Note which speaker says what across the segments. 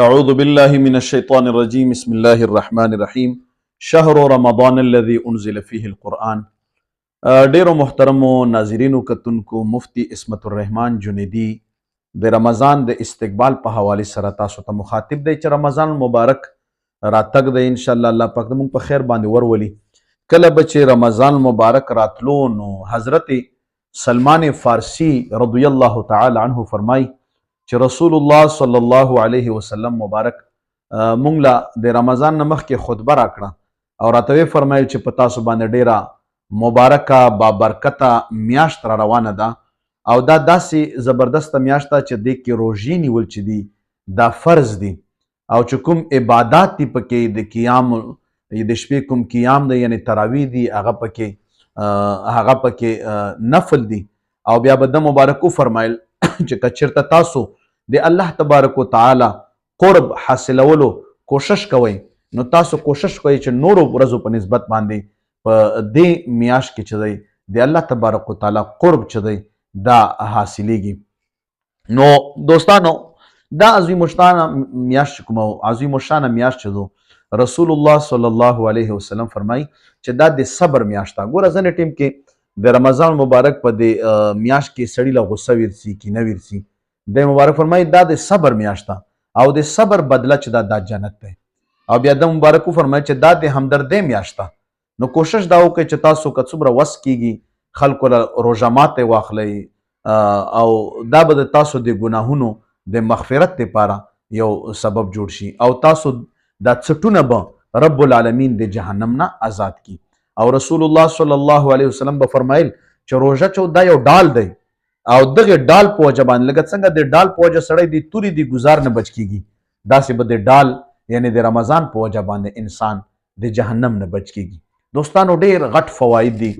Speaker 1: اعوذ باللہ من الشیطان الرجیم بسم اللہ الرحمن الرحیم شهر رمضان الذي انزل فيه القرآن. ډیرو محترمو ناظرینو کتونکو مفتی اسمت الرحمن جنیدی د رمضان د استقبال په حواله سره تاسو ته مخاطب دی چې رمضان مبارک راتګ دی. انشاءالله الله پاک موږ په خیر باندې ورولي. کله به چې رمضان مبارک راتلو نو حضرت سلمان فارسی رضی الله تعالی عنه فرمای چې رسول الله صلی الله علیه وسلم مبارک مونږ له د رمضان نه مخکې خطبه راکړه او راته ویې فرمایل چې په تاسو باندې ډیره مبارکه بابرکته میاشت را روانه ده او دا داسې زبردسته میاشت ده چې دې کې روژې نیول چې دي دا فرض دي او چې کوم عبادات دي پکې د قیام د شپې کوم قیام دی یعنی تراویح دي هغه پکې نفل دي. او بیا به د مبارکو فرمایل چې که چېرته تاسو د الله تبارک وتعالی قرب حاصلولو کوشش کوئ نو تاسو کوشش کوئ چې نورو ورځو په نسبت باندې په دې میاشت کې چې دی د الله تبارک وتعالی قرب چې دی دا حاصلیږي. نو دوستانو دا عظیم الشانه میاشت کومه عظیم الشانه میاشت چې دو رسول الله صلی الله علیه وسلم فرمایي چې دا د صبر میاشت ده. ګوره ځینې ټیم کې د رمضان مبارک په د میاشت کې سړي له غصه ویرسي کینه ویرسي. د مبارک فرمایي دا د صبر میاشت ده او د صبر بدله چې دا جنت دی. او بیا د مبارک فرمایي چې دا د همدردۍ میاشت ده. نو کوشش دا وکړئ چې تاسو که څومره وس کیږي خلکو له روژه ماتې واخلئ او دا به د تاسو د ګناهونو د مغفرت لپاره یو سبب جوړ شي او تاسو دا څټونه به رب العالمین د جهنم نه آزاد کی. او رسول الله صلی الله علیه وسلم به فرمایل چې روژه چې دا یو ډال دی او دغه ډال په وجه باندې لکه څنګه د ډال په وجه سړی د توري د ګزار نه بچ کیږي داسې به د ډال یعنی د رمضان په وجه باندې انسان د جهنم نه بچ کیږي. دوستانو ډیر غټ فواید دي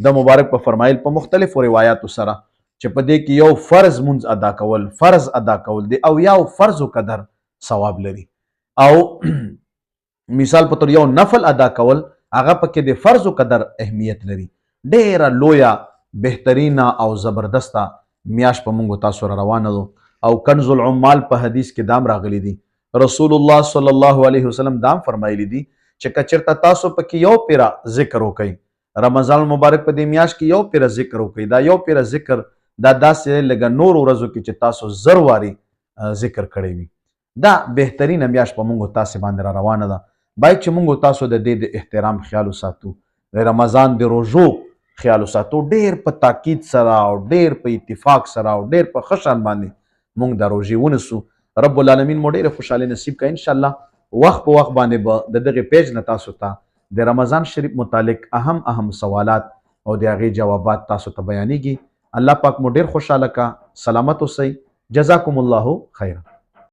Speaker 1: د مبارک په فرمایل په مختلفو روایاتو سره چې په دې کې یو فرض منځ فرض ادا کول دی او یو فرض قدر ثواب لري او مثال په تور یو نفل ادا کول هغه پکې د فرض قدر اهمیت لري. ډیره لویه بهترینه او زبردسته میاشت په موږ تاسو را روانه ده او کنز العمال په حدیث کې دام راغلی دي. رسول الله صلی الله علیه وسلم دام فرمایلی دي چې که چېرته تاسو پکې یو پیره ذکر وکئ رمضان مبارک په دې میاشت کې یو پیره ذکر وکئ دا یو پیره ذکر دا داسې لږه نور ورځو کې چې تاسو زر واري ذکر کړی وي. دا بهترینه میاشت په موږ تاسو باندې را روانه ده. باید چې موږ تاسو د دې د احترام خیال وساتو د رمضان د روژو خیال وساتو ډیر په تاکید سره او ډیر په اتفاق سره او ډیر په ښه شان باندې موږ د روژې ونیسو. رب العالمین مو ډیره خوشحالي نصیب کړي. انشاءالله وخت په وخت باندې به د دغه پیج نه تاسو ته د رمضان شریف متعلق اهم سوالات او د هغې جوابات تاسو ته بیانېږي. الله پاک مو ډیر خوشحاله کا. سلامت اوسئ. جزاکم الله خیرا.